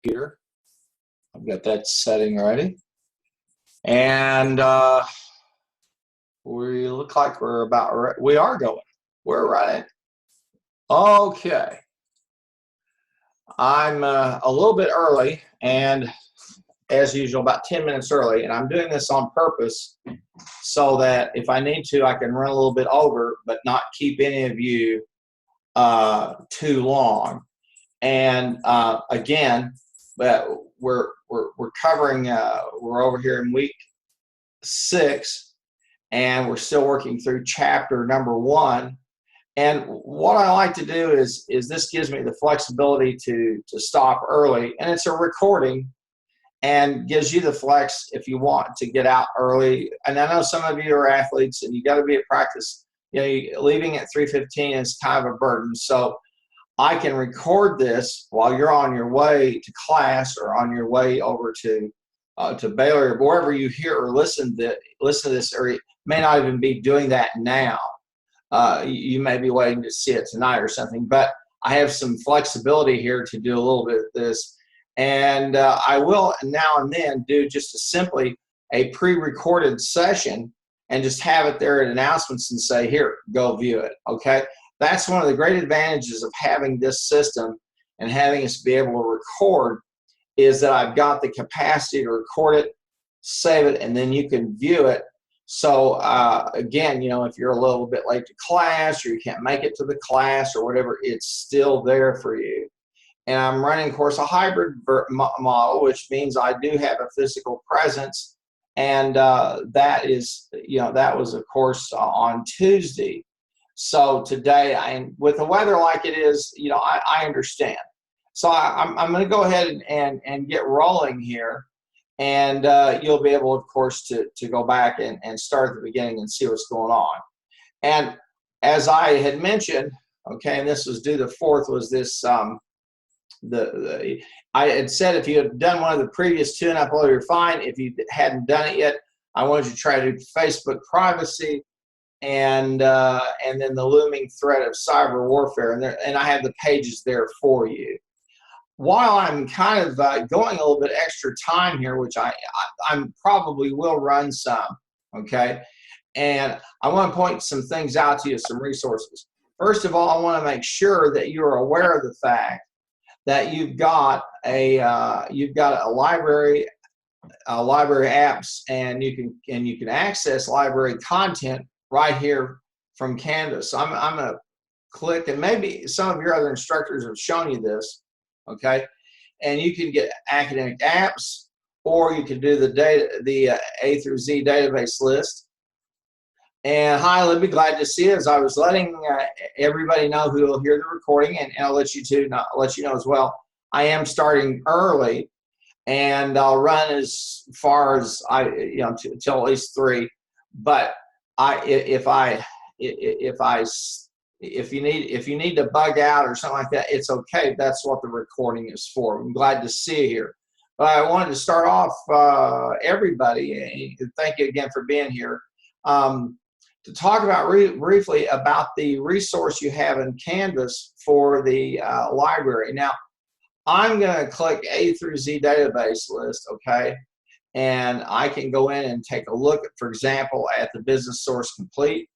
computer. I've got that setting ready. And we look like we're about, we are going. We're running. Okay. I'm a little bit early, and as usual, about 10 minutes early, and I'm doing this on purpose so that if I need to, I can run a little bit over, but not keep any of you too long. And again, we're covering. We're over here in week 6, and we're still working through chapter number 1. And what I like to do is this gives me the flexibility to stop early, and it's a recording, and gives you the flex if you want to get out early. And I know some of you are athletes, and you got to be at practice. You know, leaving at 3:15 is kind of a burden. So I can record this while you're on your way to class or on your way over to Baylor, or wherever you hear or listen to this, or you may not even be doing that now. You may be waiting to see it tonight or something, but I have some flexibility here to do a little bit of this. And I will now and then do just simply a pre-recorded session and just have it there at announcements and say, here, go view it, okay? That's one of the great advantages of having this system and having us be able to record, is that I've got the capacity to record it, save it, and then you can view it. So again, you know, if you're a little bit late to class or you can't make it to the class or whatever, it's still there for you. And I'm running, of course, a hybrid model, which means I do have a physical presence. And that is, you know, that was, of course, on Tuesday. So today, with the weather like it is, you know, I understand. So I'm going to go ahead and get rolling here. And you'll be able, of course, to go back and start at the beginning and see what's going on. And as I had mentioned, okay, and this was due the 4th, was this, I had said if you had done one of the previous 2 and uploaded, you're fine. If you hadn't done it yet, I wanted you to try to do Facebook privacy and then the looming threat of cyber warfare. And I have the pages there for you. While I'm kind of going a little bit extra time here, which I'm probably will run some, okay? And I want to point some things out to you, some resources. First of all, I want to make sure that you're aware of the fact that you've got a library apps, and you can access library content right here from Canvas. So I'm going to click, and maybe some of your other instructors have shown you this. Okay, and you can get academic apps, or you can do the A through Z database list. And hi, Libby, glad to see you. As I was letting everybody know who will hear the recording, and I'll let you know as well. I am starting early, and I'll run as far as till at least 3. But if you need to bug out or something like that, it's okay. That's what the recording is for. I'm glad to see you here. But I wanted to start off, everybody, and thank you again for being here, to talk about briefly about the resource you have in Canvas for the library. Now, I'm going to click A through Z database list, okay? And I can go in and take a look, for example, at the Business Source Complete.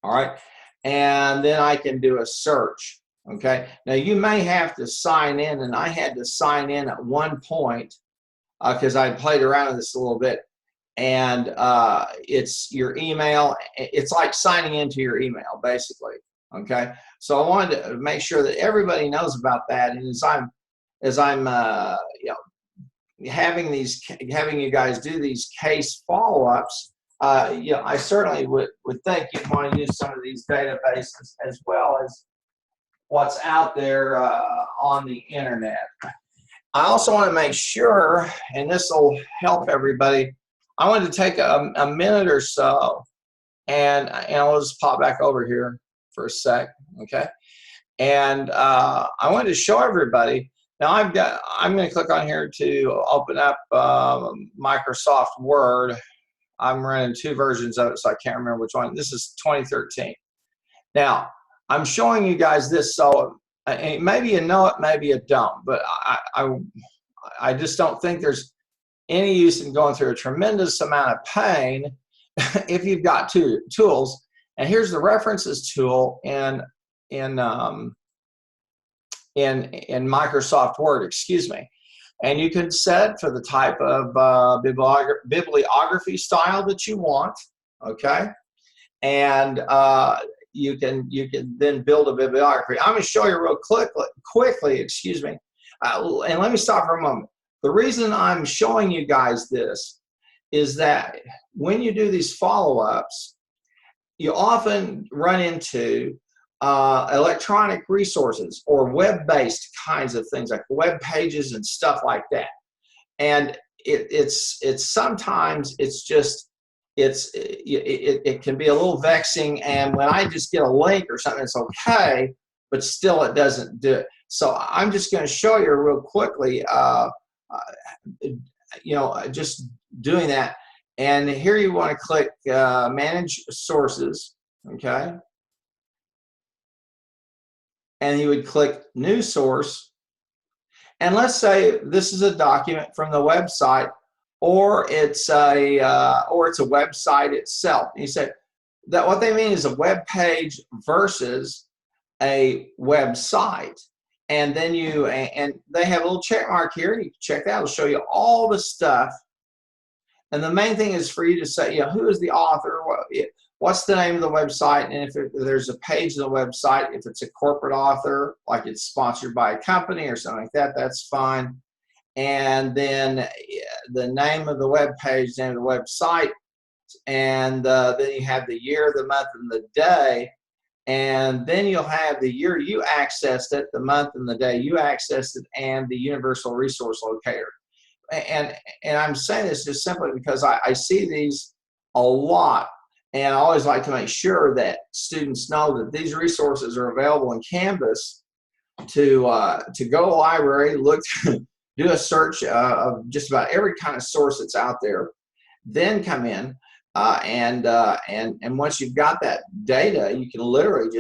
All right, and then I can do a search, okay? Now, you may have to sign in, and I had to sign in at one point because I played around with this a little bit, and it's your email. It's like signing into your email, basically, okay? So I wanted to make sure that everybody knows about that, and as I'm having you guys do these case follow-ups, I certainly would think you'd want to use some of these databases as well as what's out there on the internet. I also want to make sure, and this will help everybody, I wanted to take a minute or so, and I'll just pop back over here for a sec, okay? And I wanted to show everybody. Now I'm going to click on here to open up Microsoft Word. I'm running 2 versions of it, so I can't remember which one. This is 2013. Now, I'm showing you guys this, so maybe you know it, maybe you don't, but I just don't think there's any use in going through a tremendous amount of pain if you've got two tools. And here's the references tool in Microsoft Word, excuse me. And you can set for the type of bibliography style that you want, okay? And you can then build a bibliography. I'm going to show you real quickly, excuse me. And let me stop for a moment. The reason I'm showing you guys this is that when you do these follow-ups, you often run into electronic resources or web-based kinds of things like web pages and stuff like that. And it's sometimes it's just it can be a little vexing. And when I just get a link or something, it's okay, but still it doesn't do it. So I'm just going to show you real quickly, just doing that. And here you want to click Manage Sources, okay? And you would click New Source. And let's say this is a document from the website, or it's a website itself. And you say that what they mean is a web page versus a website. And then and they have a little check mark here. You can check that. It'll show you all the stuff. And the main thing is for you to say, who is the author? What's the name of the website? And if there's a page on the website, if it's a corporate author, like it's sponsored by a company or something like that, that's fine. And then the name of the web page, name of the website, and then you have the year, the month, and the day. And then you'll have the year you accessed it, the month and the day you accessed it, and the universal resource locator. And I'm saying this just simply because I see these a lot, and I always like to make sure that students know that these resources are available in Canvas to go to the library, look, do a search of just about every kind of source that's out there, then come in. And once you've got that data, you can literally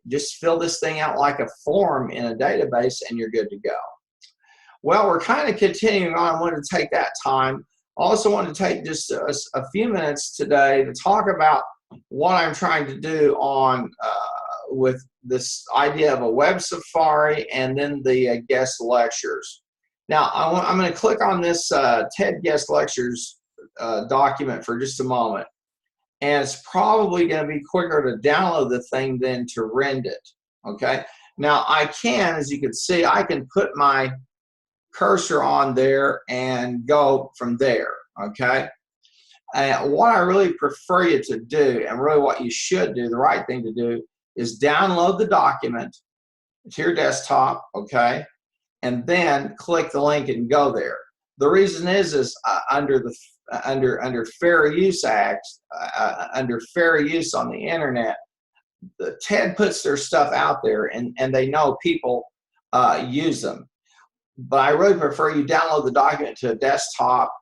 just fill this thing out like a form in a database, and you're good to go. Well, we're kind of continuing on. I wanted to take that time. I also want to take just a few minutes today to talk about what I'm trying to do on with this idea of a web safari and then the guest lectures. Now, I'm going to click on this TED guest lectures document for just a moment, and it's probably going to be quicker to download the thing than to render it. Okay. Now I can, as you can see, I can put my cursor on there and go from there. Okay. And what I really prefer you to do, and really what you should do, the right thing to do, is download the document to your desktop. Okay. And then click the link and go there. The reason is under the under Fair Use Act, under fair use on the internet, the TED puts their stuff out there, and they know people use them. But I really prefer you download the document to a desktop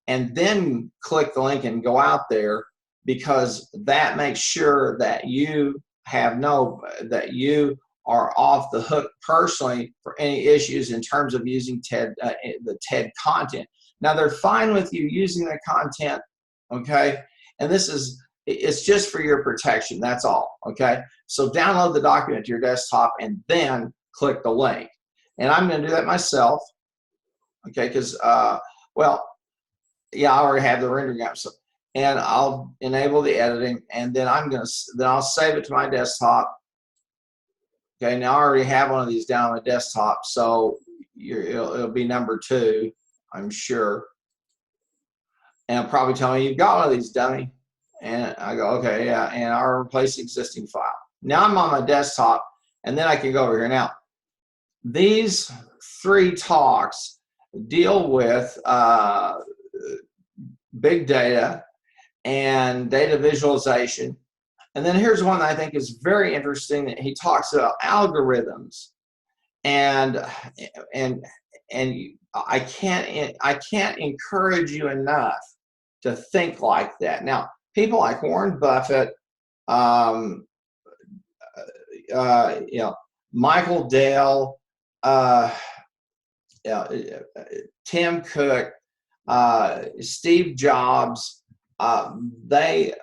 and then click the link and go out there, because that makes sure that you that you are off the hook personally for any issues in terms of using TED, the TED content. Now, they're fine with you using the content, okay? And it's just for your protection, that's all, okay? So download the document to your desktop and then click the link. And I'm going to do that myself, okay? Because, well, yeah, I already have the rendering app, so, and I'll enable the editing, and then I'll save it to my desktop. Okay, now I already have one of these down on my desktop, so it'll be number 2, I'm sure. And it'll probably tell me you've got one of these, dummy. And I go, okay, yeah, and I'll replace the existing file. Now I'm on my desktop, and then I can go over here. Now, these 3 talks deal with big data and data visualization. And then here's one that I think is very interesting, that he talks about algorithms, and I can't encourage you enough to think like that. Now, people like Warren Buffett, Michael Dell, Tim Cook, Steve Jobs, they,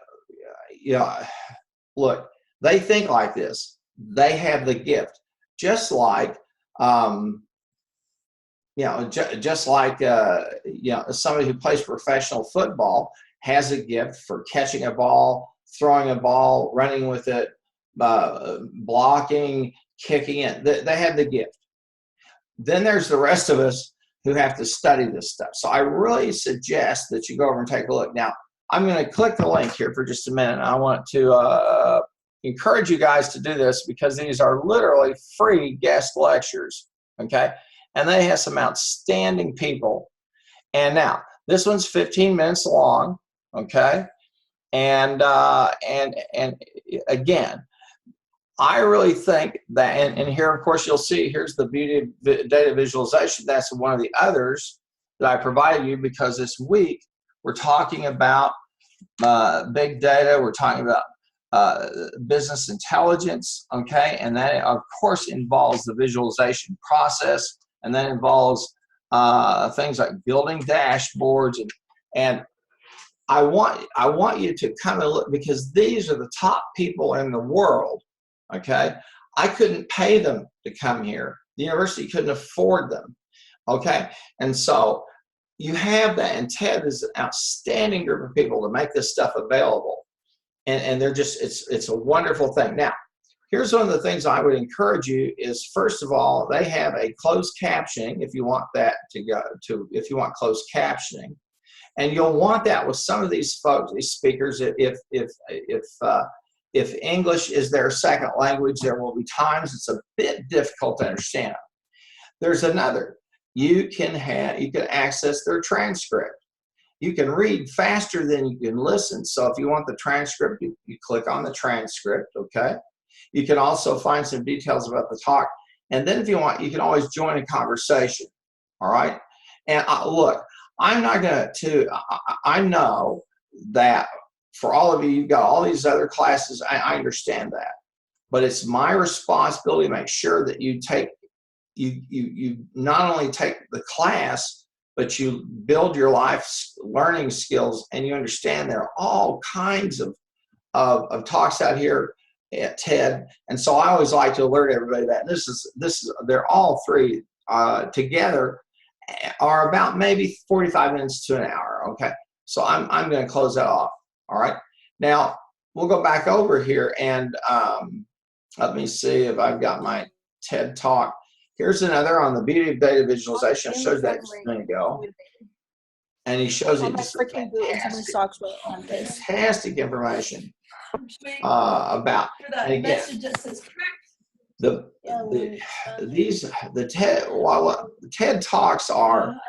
look, they think like this. They have the gift, just like, just like, somebody who plays professional football has a gift for catching a ball, throwing a ball, running with it, blocking, kicking it. They have the gift. Then there's the rest of us who have to study this stuff. So I really suggest that you go over and take a look. Now, I'm going to click the link here for just a minute. I want to encourage you guys to do this because these are literally free guest lectures, okay? And they have some outstanding people. And now, this one's 15 minutes long, okay? And again, I really think that, and here, of course, you'll see, here's the beauty of data visualization. That's one of the others that I provided you, because this week we're talking about big data. We're talking about business intelligence, okay? And that, of course, involves the visualization process, and that involves things like building dashboards. And I want you to kind of look, because these are the top people in the world. Okay, I couldn't pay them to come here. The university couldn't afford them. Okay, and so you have that, and TED is an outstanding group of people to make this stuff available, and they're just, it's a wonderful thing. Now, here's one of the things I would encourage you is, first of all, they have a closed captioning if you want that to go to, if you want closed captioning, and you'll want that with some of these folks, these speakers, if English is their second language, there will be times it's a bit difficult to understand. There's another. You can access their transcript. You can read faster than you can listen. So if you want the transcript, you click on the transcript, okay? You can also find some details about the talk. And then if you want, you can always join a conversation, all right? And look, I'm not going to, I know that for all of you, you've got all these other classes. I understand that, but it's my responsibility to make sure that you take, you not only take the class, but you build your life learning skills, and you understand there are all kinds of talks out here at TED. And so I always like to alert everybody that this is they're all three together are about maybe 45 minutes to an hour. Okay, so I'm going to close that off. All right, now we'll go back over here and let me see if I've got my TED Talk. Here's another on the beauty of data visualization. I showed that just a minute ago. And he shows you just fantastic information about, and again, the TED Talks are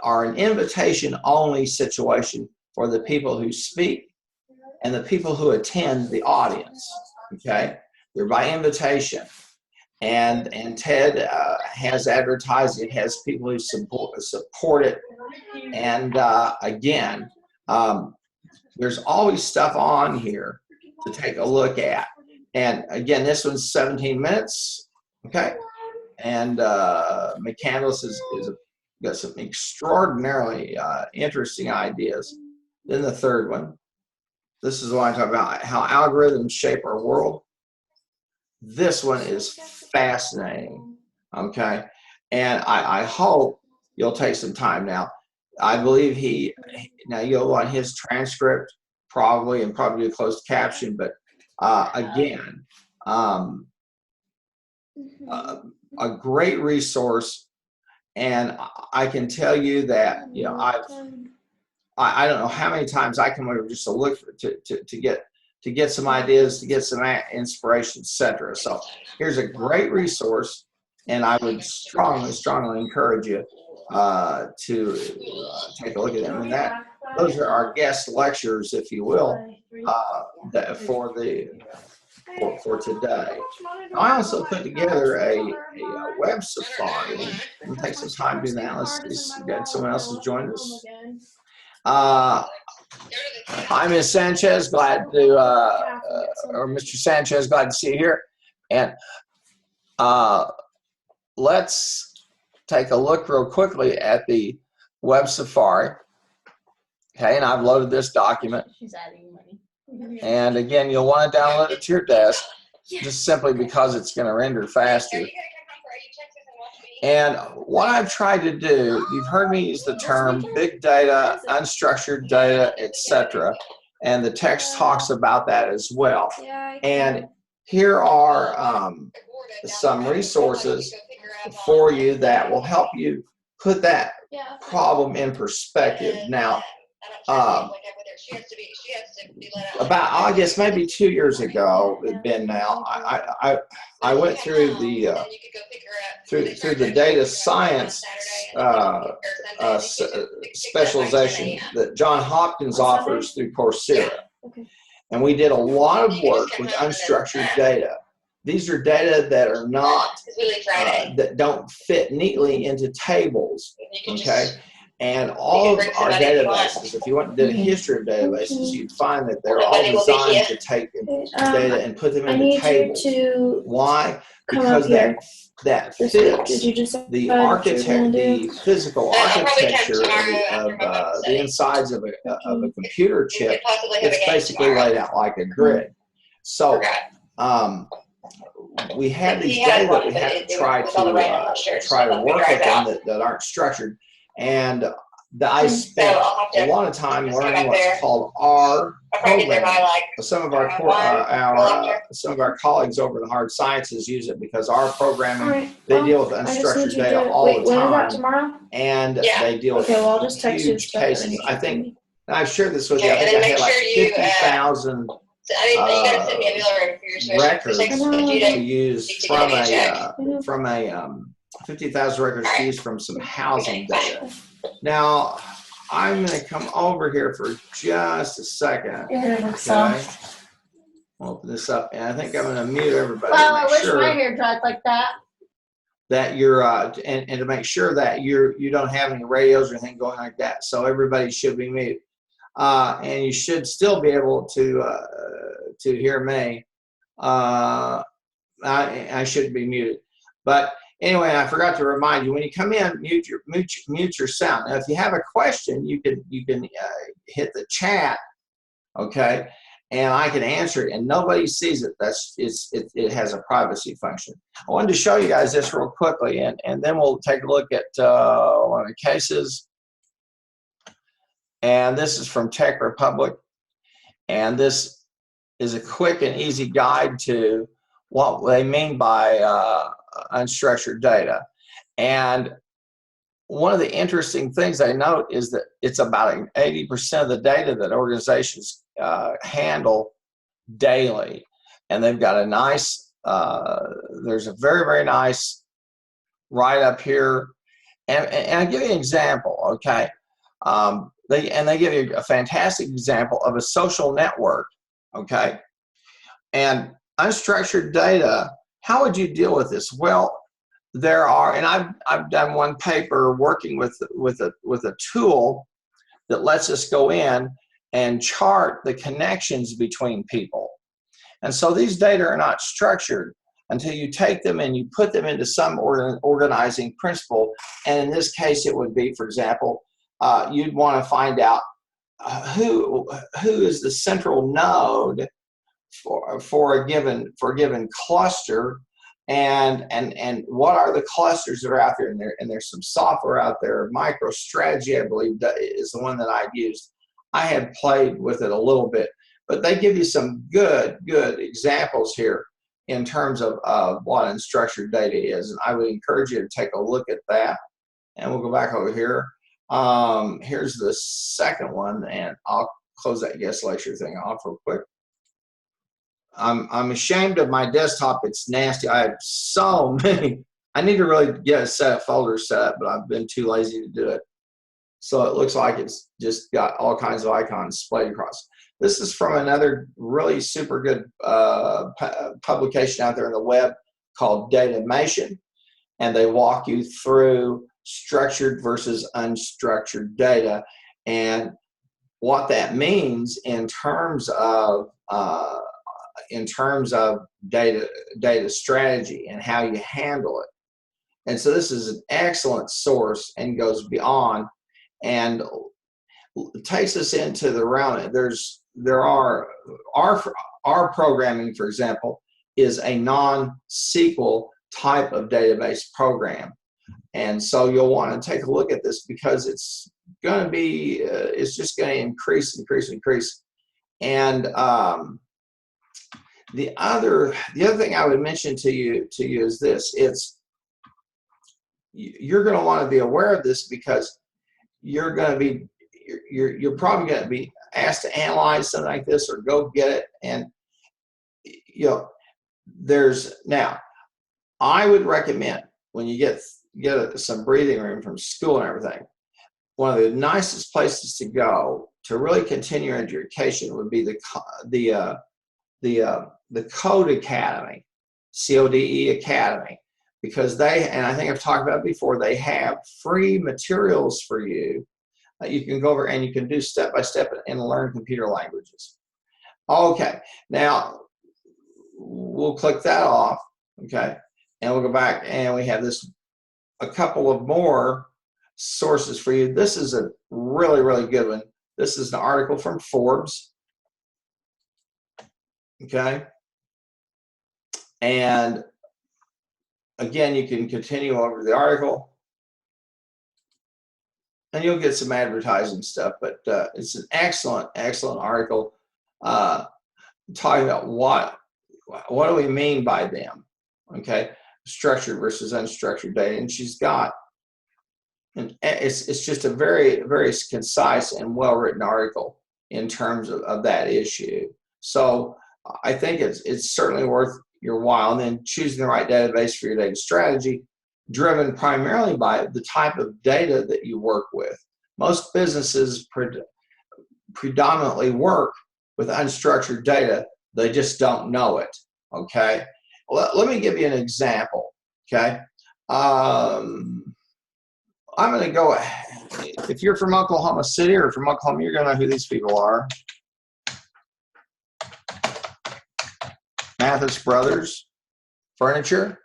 an invitation only situation for the people who speak and the people who attend the audience. Okay, they're by invitation, and TED has advertising. It has people who support it, and again, there's always stuff on here to take a look at. And again, this one's 17 minutes. Okay, and McCandless is got some extraordinarily interesting ideas. Then the third one, this is the one I talk about, how algorithms shape our world. This one is fascinating, okay? And I hope you'll take some time now. I believe now you'll want his transcript probably, and probably a closed caption, but again, a great resource. And I can tell you that, you know, I don't know how many times I come over just to look for, to get some ideas, to get some inspiration, etc. So here's a great resource, and I would strongly encourage you to take a look at them. And those are our guest lectures, if you will, for today. I also put together a web safari. We'll take some time doing that. Let's see, got someone else has joined us. Hi, Ms. Sanchez, glad to, or Mr. Sanchez, glad to see you here. And let's take a look real quickly at the web Safari. Okay, and I've loaded this document. She's adding money. And again, you'll want to download it to your desk, just simply because it's going to render faster. And what I've tried to do, you've heard me use the term big data, unstructured data, etc. And the text talks about that as well. And here are some resources for you that will help you put that problem in perspective. Now, about, I guess maybe 2 years ago, it's been now, I went through the through the data science specialization that John Hopkins offers through Coursera. And we did a lot of work with unstructured data. These are data that are not, that don't fit neatly into tables, okay? And all of our databases, if you went and did a history of databases, you'd find that they're all designed to take data and put them into tables. Why? Because that fits the architect, the physical architecture of the insides of a computer chip. It's basically laid out like a grid. So we had these data that we had to try to work with them that aren't structured. And I spent a lot of time learning what's called R programming. Some of our colleagues over in hard sciences use it because R programming, they deal with unstructured data all the time, and they deal with huge cases. I think, and I've shared this with you, I think I had like 50,000 records to use from a 50,000 records to use from some housing data. Now, I'm going to come over here for just a second. Okay. Open this up, and I think I'm going to mute everybody. Well, I wish my hair dried like that. That you're and to make sure that you don't have any radios or anything going like that. So everybody should be muted, and you should still be able to hear me. I shouldn't be muted, but anyway, I forgot to remind you, when you come in, mute your sound. Now, if you have a question, you can hit the chat, okay, and I can answer it, and nobody sees it. It has a privacy function. I wanted to show you guys this real quickly, and then we'll take a look at one of the cases. And this is from Tech Republic, and this is a quick and easy guide to what they mean by unstructured data. And one of the interesting things I note is that it's about 80% of the data that organizations handle daily. And they've got a nice, there's a very, very nice write-up here. And I'll give you an example, okay? They give you a fantastic example of a social network, okay? And unstructured data, how would you deal with this? Well, there are, and I've done one paper working with a tool that lets us go in and chart the connections between people. And so these data are not structured until you take them and you put them into some organizing principle. And in this case, it would be, for example, you'd want to find out who is the central node for a given cluster, and what are the clusters that are out there, and there's some software out there. MicroStrategy, I believe, is the one that I've used. I had played with it a little bit, but they give you some good examples here in terms of what unstructured data is, and I would encourage you to take a look at that. And we'll go back over here. Here's the second one, and I'll close that guest lecture thing off real quick. I'm ashamed of my desktop. It's nasty. I have so many. I need to really get a set of folders set up, but I've been too lazy to do it. So it looks like it's just got all kinds of icons splayed across. This is from another really super good publication out there on the web called Datamation, and they walk you through structured versus unstructured data and what that means in terms of in terms of data strategy and how you handle it. And so this is an excellent source and goes beyond and takes us into the realm. There are our programming, for example, is a non-SQL type of database program. And so you'll want to take a look at this because it's going to be, it's just going to increase. And the other thing I would mention to you is this: you're going to want to be aware of this because you're probably going to be asked to analyze something like this or go get it. And now I would recommend when you get some breathing room from school and everything, one of the nicest places to go to really continue your education would be the Code Academy, CODE Academy, because and I think I've talked about it before, they have free materials for you. You can go over and you can do step-by-step and learn computer languages. Okay, now we'll click that off, okay, and we'll go back and we have a couple of more sources for you. This is a really, really good one. This is an article from Forbes, okay, and again, you can continue over the article and you'll get some advertising stuff, but it's an excellent article talking about what do we mean by them, okay, structured versus unstructured data. And she's got, and it's just a very, very concise and well-written article in terms of that issue. So I think it's certainly worth your while. And then choosing the right database for your data strategy, driven primarily by the type of data that you work with. Most businesses predominantly work with unstructured data. They just don't know it, okay? Let me give you an example, okay? I'm going to go, if you're from Oklahoma City or from Oklahoma, you're going to know who these people are. Mathis Brothers Furniture.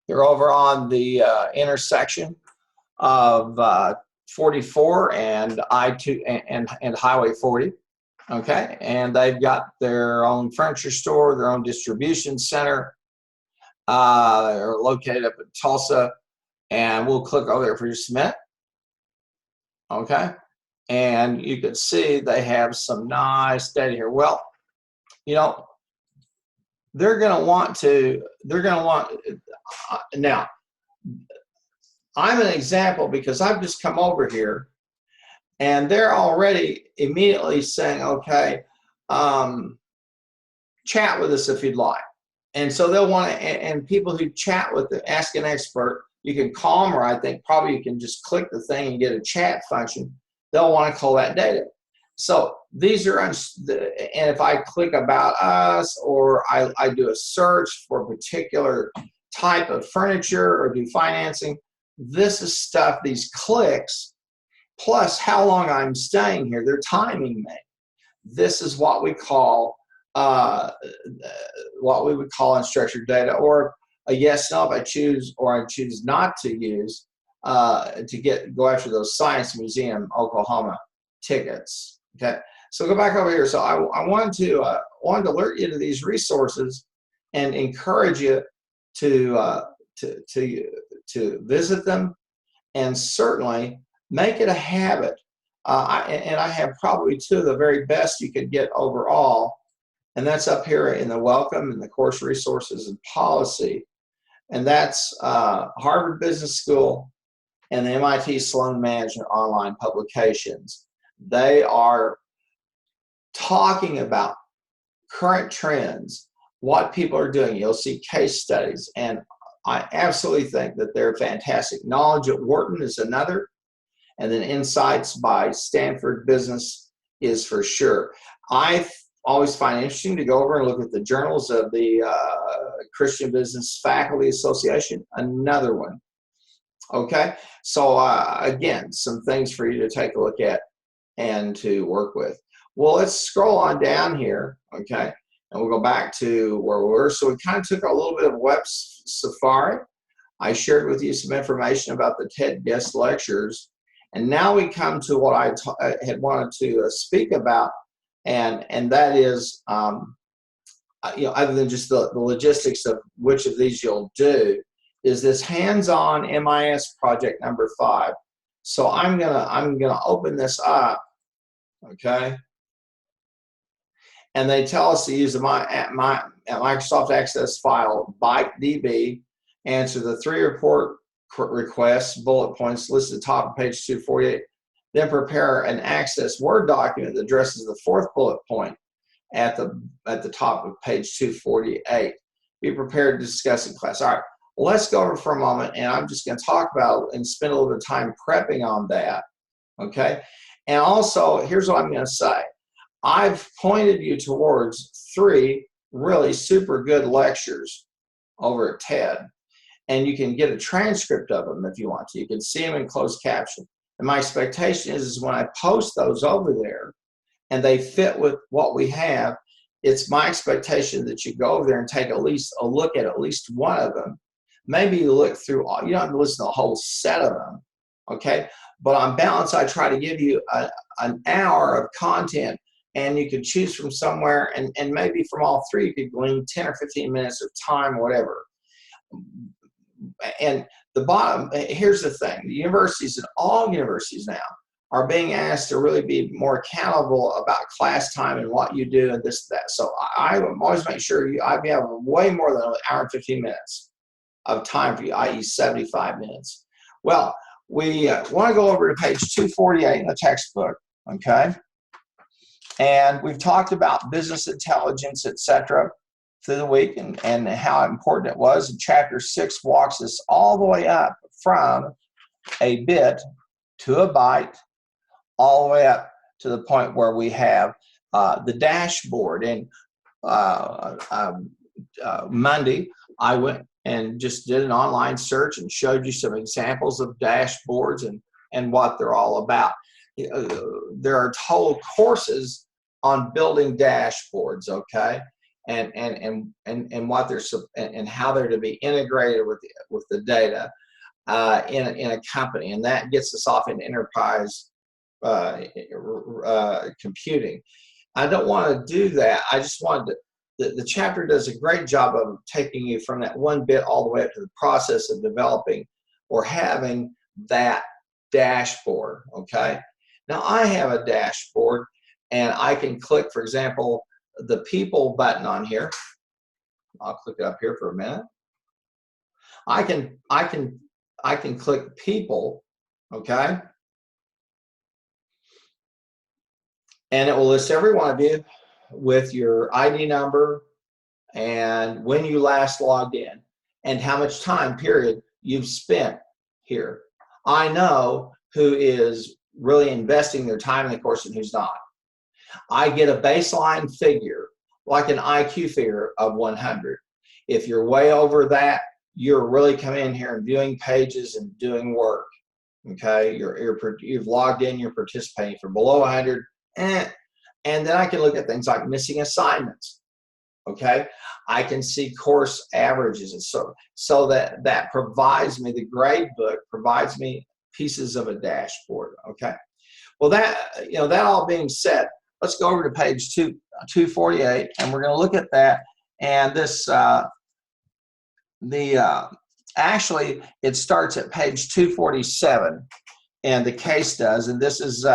They're over on the intersection of 44 and I-2 and Highway 40. Okay, and they've got their own furniture store, their own distribution center. They're located up in Tulsa, and we'll click over there for just a minute. Okay, and you can see they have some nice data here. Well, they're going to want now. I'm an example because I've just come over here and they're already immediately saying, okay, chat with us if you'd like. And so they'll want to, and people who chat with the Ask an Expert, you can call them, or I think probably you can just click the thing and get a chat function. They'll want to call that data. So these are, and if I click about us, or I do a search for a particular type of furniture or do financing, this is stuff, these clicks, plus how long I'm staying here, they're timing me. This is what we call, what we would call unstructured data, or a yes, no if I choose, or I choose not to use, to go after those Science Museum, Oklahoma tickets. Okay, so go back over here. So I wanted to alert you to these resources and encourage you to visit them, and certainly make it a habit. And I have probably two of the very best you could get overall, and that's up here in the welcome and the course resources and policy, and that's Harvard Business School and the MIT Sloan Management online publications. They are talking about current trends, what people are doing. You'll see case studies, and I absolutely think that they're fantastic. Knowledge at Wharton is another, and then Insights by Stanford Business is for sure. I always find it interesting to go over and look at the journals of the Christian Business Faculty Association, another one. Okay, so again, some things for you to take a look at and to work with. Well, let's scroll on down here, okay, and we'll go back to where we were. So we kind of took a little bit of web safari. I shared with you some information about the TED guest lectures, and now we come to what I had wanted to speak about, and that is, other than just the logistics of which of these you'll do, is this hands-on MIS project number 5. So I'm gonna open this up, okay? And they tell us to use the Microsoft Access file ByteDB, answer the 3 report requests, bullet points listed at the top of page 248, then prepare an Access Word document that addresses the 4th bullet point at the top of page 248. Be prepared to discuss in class. All right, well, let's go over for a moment, and I'm just going to talk about and spend a little bit of time prepping on that, okay? And also, here's what I'm going to say. I've pointed you towards 3 really super good lectures over at TED, and you can get a transcript of them if you want to. You can see them in closed caption. And my expectation is when I post those over there and they fit with what we have, it's my expectation that you go over there and take at least a look at least one of them. Maybe you look through all, you don't have to listen to a whole set of them, okay? But on balance, I try to give you an hour of content, and you can choose from somewhere, and maybe from all 3 you could glean 10 or 15 minutes of time, whatever. And the bottom, here's the thing, the universities, and all universities now, are being asked to really be more accountable about class time and what you do and this and that. So I always make sure I have way more than an hour and 15 minutes of time for you, i.e. 75 minutes. Well, we want to go over to page 248 in the textbook, okay? And we've talked about business intelligence, etc., through the week, and how important it was. And chapter 6 walks us all the way up from a bit to a byte, all the way up to the point where we have the dashboard. And Monday, I went and just did an online search and showed you some examples of dashboards and what they're all about. There are whole courses on building dashboards, okay, and what they're and how they're to be integrated with the data in a company, and that gets us off in enterprise computing. I don't want to do that. I just wanted to. The chapter does a great job of taking you from that one bit all the way up to the process of developing or having that dashboard, okay? Now, I have a dashboard, and I can click, for example, the people button on here. I'll click it up here for a minute. I can click people, okay? And it will list every one of you with your ID number and when you last logged in and how much time period you've spent here. I know who is really investing their time in the course and who's not. I get a baseline figure, like an IQ figure of 100. If you're way over that, you're really coming in here and viewing pages and doing work, okay? You've logged in, you're participating. For below 100, and then I can look at things like missing assignments, okay? I can see course averages, and so that provides me, the grade book provides me pieces of a dashboard, okay? Well, that all being said, let's go over to page 248, and we're going to look at that. And this, actually, it starts at page 247. And the case does, and this is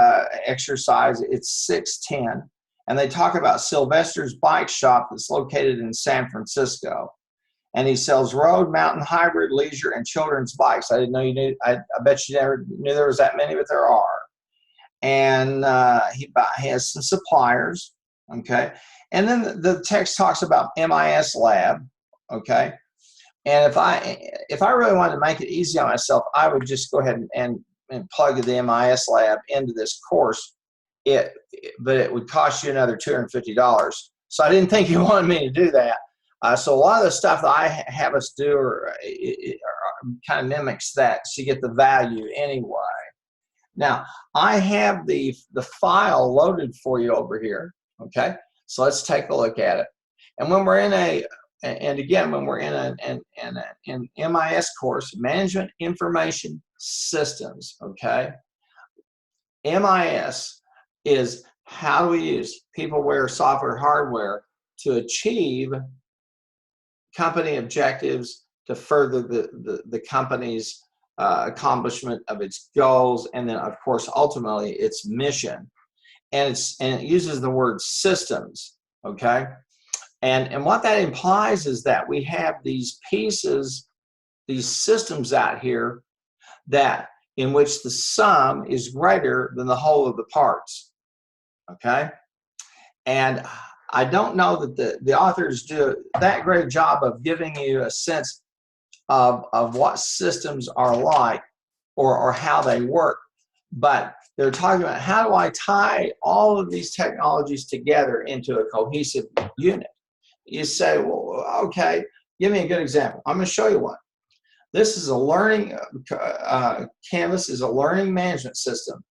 exercise, it's 610. And they talk about Sylvester's bike shop that's located in San Francisco. And he sells road, mountain, hybrid, leisure, and children's bikes. I didn't know you knew, I bet you never knew there was that many, but there are. And he has some suppliers, okay? And then the text talks about MIS Lab, okay? And if I really wanted to make it easy on myself, I would just go ahead and plug the MIS Lab into this course, but it would cost you another $250. So I didn't think you wanted me to do that. So a lot of the stuff that I have us do kind of mimics that, so you get the value anyway. Now, I have the file loaded for you over here, okay? So let's take a look at it. And when we're in when we're in an MIS course, Management Information Systems, okay? MIS is how do we use peopleware, software, hardware to achieve company objectives, to further the company's accomplishment of its goals, and then of course ultimately its mission. And it uses the word systems, okay? And what that implies is that we have these pieces, these systems out here that in which the sum is greater than the whole of the parts, okay? And I don't know that the authors do that great job of giving you a sense of what systems are like or how they work, but they're talking about how do I tie all of these technologies together into a cohesive unit. You say, well, okay, give me a good example. I'm going to show you one. This is a learning, Canvas is a learning management system.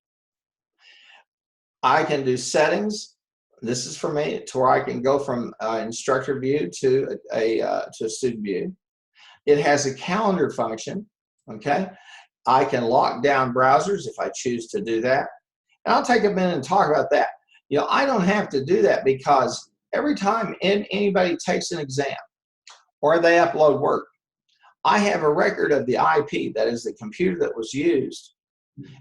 I can do settings. This is for me to where I can go from instructor view to a student view. It has a calendar function, okay? I can lock down browsers if I choose to do that. And I'll take a minute and talk about that. You know, I don't have to do that because every time anybody takes an exam or they upload work, I have a record of the IP, that is the computer that was used,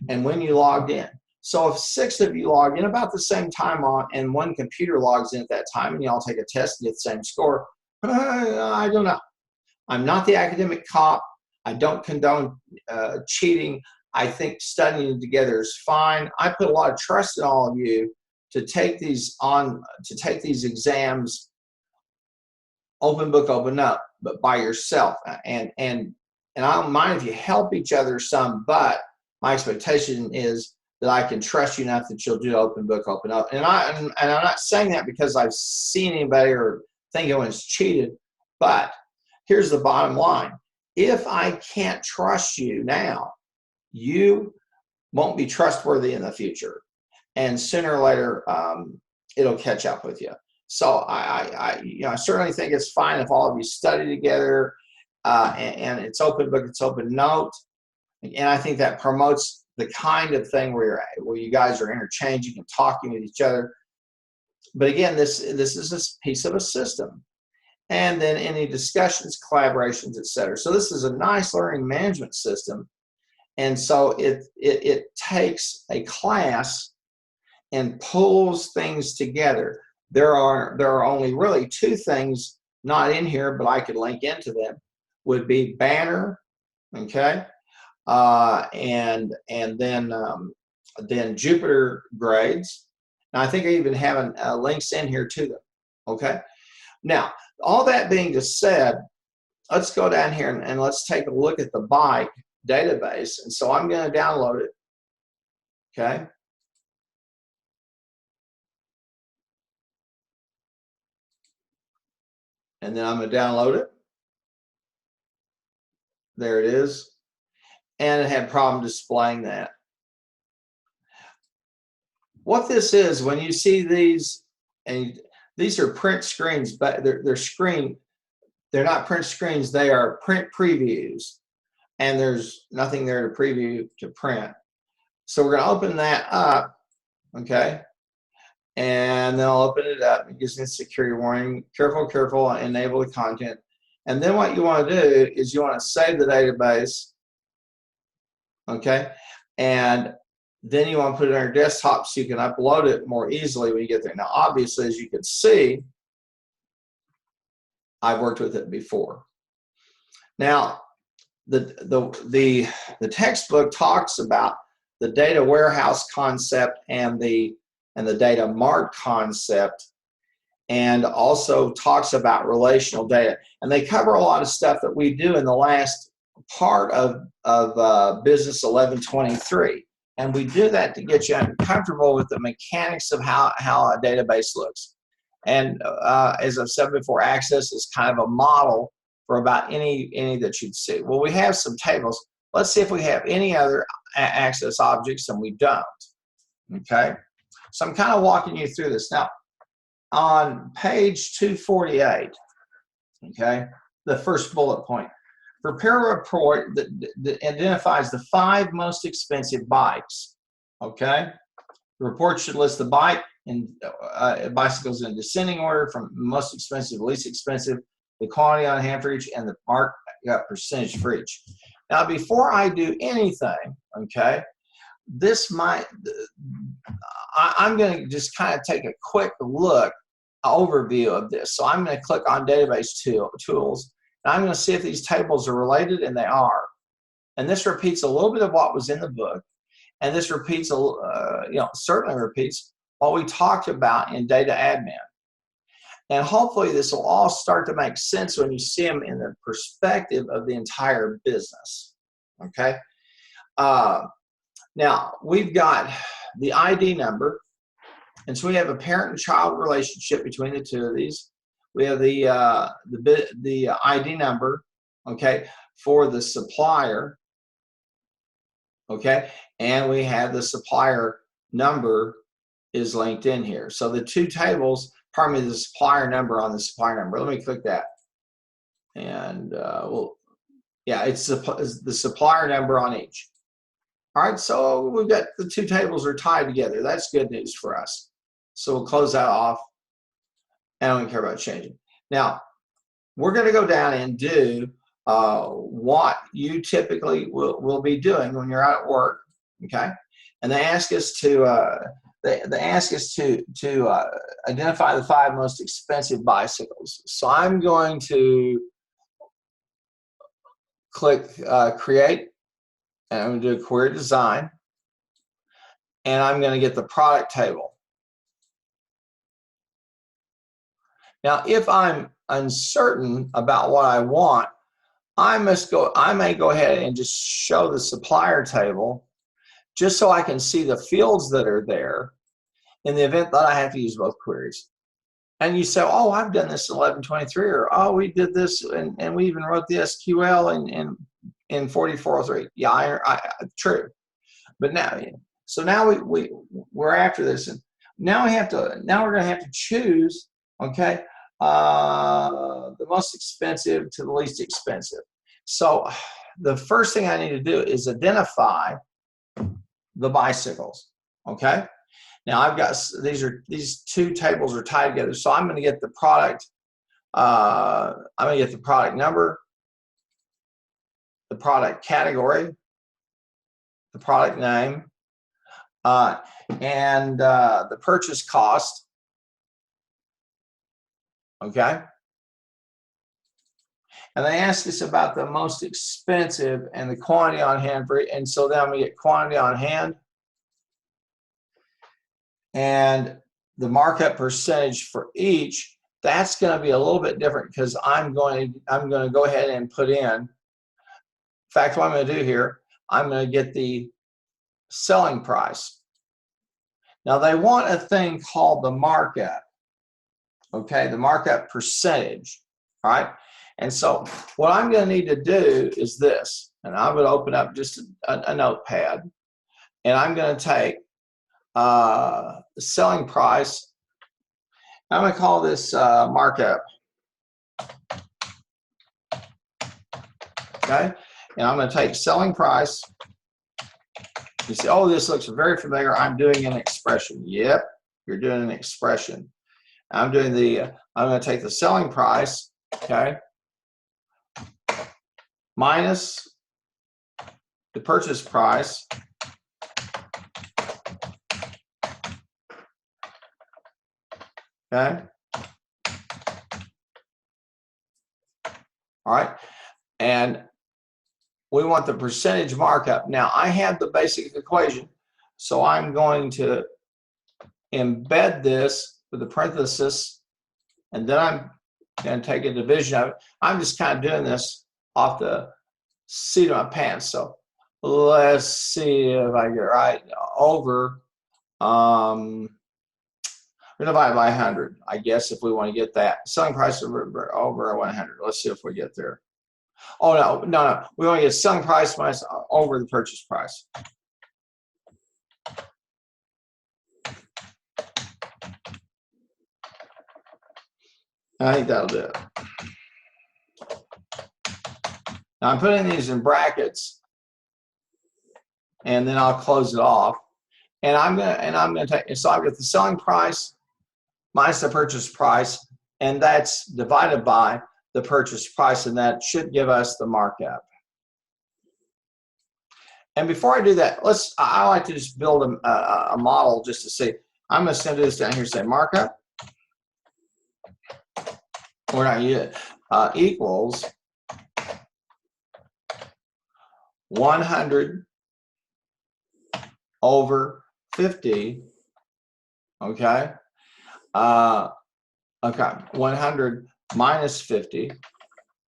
and when you logged in. So if 6 of you log in about the same time and one computer logs in at that time and you all take a test and get the same score, I don't know. I'm not the academic cop. I don't condone cheating. I think studying together is fine. I put a lot of trust in all of you to take these exams open book, open up, but by yourself. And I don't mind if you help each other some, but my expectation is that I can trust you enough that you'll do open book, open up. And I'm not saying that because I've seen anybody or think anyone's cheated, but here's the bottom line. If I can't trust you now, you won't be trustworthy in the future. And sooner or later, it'll catch up with you. So I certainly think it's fine if all of you study together and it's open book, it's open note. And I think that promotes the kind of thing where you guys are interchanging and talking with each other. But again, this is a piece of a system. And then any discussions, collaborations, etc. So this is a nice learning management system. And so it takes a class and pulls things together. There are only really 2 things not in here, but I could link into them. Would be Banner, okay, and then Jupyter grades. And I think I even have links in here to them. Okay. Now, all that being just said, let's go down here and let's take a look at the bike database. And so I'm going to download it. Okay. And then I'm going to download it. There it is. And it had a problem displaying that. What this is, when you see these, and these are print screens, but they're not print screens, they are print previews. And there's nothing there to preview to print. So we're going to open that up, okay? And then I'll open it up. It gives me a security warning. Careful, careful, enable the content. And then what you want to do is you want to save the database, okay? And then you want to put it on your desktop so you can upload it more easily when you get there. Now, obviously, as you can see, I've worked with it before. Now, the textbook talks about the data warehouse concept and the data mart concept, and also talks about relational data. And they cover a lot of stuff that we do in the last part of Business 1123. And we do that to get you comfortable with the mechanics of how a database looks. And as I've said before, Access is kind of a model for about any that you'd see. Well, we have some tables. Let's see if we have any other Access objects, and we don't. Okay? So I'm kind of walking you through this. Now, on page 248, okay, the first bullet point, prepare a report that identifies the 5 most expensive bikes, okay? The report should list the bicycles in descending order from most expensive to least expensive, the quantity on hand for each, and the markup percentage for each. Now, before I do anything, okay, I'm going to just kind of take a quick overview of this. So I'm going to click on database tools, and I'm going to see if these tables are related, and they are. And this repeats a little bit of what was in the book, and this repeats, certainly repeats what we talked about in data admin. And hopefully this will all start to make sense when you see them in the perspective of the entire business, okay? Now, we've got the ID number, and so we have a parent and child relationship between the two of these. We have the ID number, okay, for the supplier, okay, and we have the supplier number is linked in here. So the two tables, pardon me, the supplier number on the supplier number. Let me click that, and it's the supplier number on each. All right, so we've got the two tables are tied together. That's good news for us. So we'll close that off, and I don't care about changing. Now, we're going to go down and do what you typically will be doing when you're out at work, okay? And they ask us to identify the 5 most expensive bicycles. So I'm going to click create, and I'm going to do a query design, and I'm going to get the product table. Now, if I'm uncertain about what I want, I may go ahead and just show the supplier table just so I can see the fields that are there in the event that I have to use both queries. And you say, oh, I've done this in 1123, or oh, we did this and we even wrote the SQL in 4403. Yeah, true. But now, so now we're after this, and now we're going to have to choose, okay, the most expensive to the least expensive. So the first thing I need to do is identify the bicycles, okay? Now I've got these two tables are tied together, so I'm going to get the product. I'm going to get the product number, the product category, the product name, and the purchase cost. Okay. And they ask us about the most expensive and the quantity on hand for it. And so then we get quantity on hand and the markup percentage for each. That's going to be a little bit different because I'm going to go ahead and put in fact, what I'm going to do here, I'm going to get the selling price. Now they want a thing called the markup. Okay, the markup percentage, all right? And so what I'm going to need to do is this, and I'm going to open up just a notepad, and I'm going to take the selling price. I'm going to call this markup, okay? And I'm going to take selling price. You say, oh, this looks very familiar. I'm doing an expression. Yep, you're doing an expression. I'm going to take the selling price, okay, minus the purchase price, okay, all right, and we want the percentage markup. Now, I have the basic equation, so I'm going to embed this with the parenthesis, and then I'm going to take a division of it. I'm just kind of doing this off the seat of my pants. So let's see if I get it right. Over, we're divided by 100, I guess, if we want to get that. Selling price over 100. Let's see if we get there. Oh, no. We want to get selling price minus over the purchase price. I think that'll do it. Now I'm putting these in brackets, and then I'll close it off. And I'm gonna take, so I've got the selling price minus the purchase price, and that's divided by the purchase price, and that should give us the markup. And before I do that, I like to just build a model just to see. I'm going to send this down here, say markup. We're not yet. Equals 100 over 50. Okay. Okay. 100 minus 50.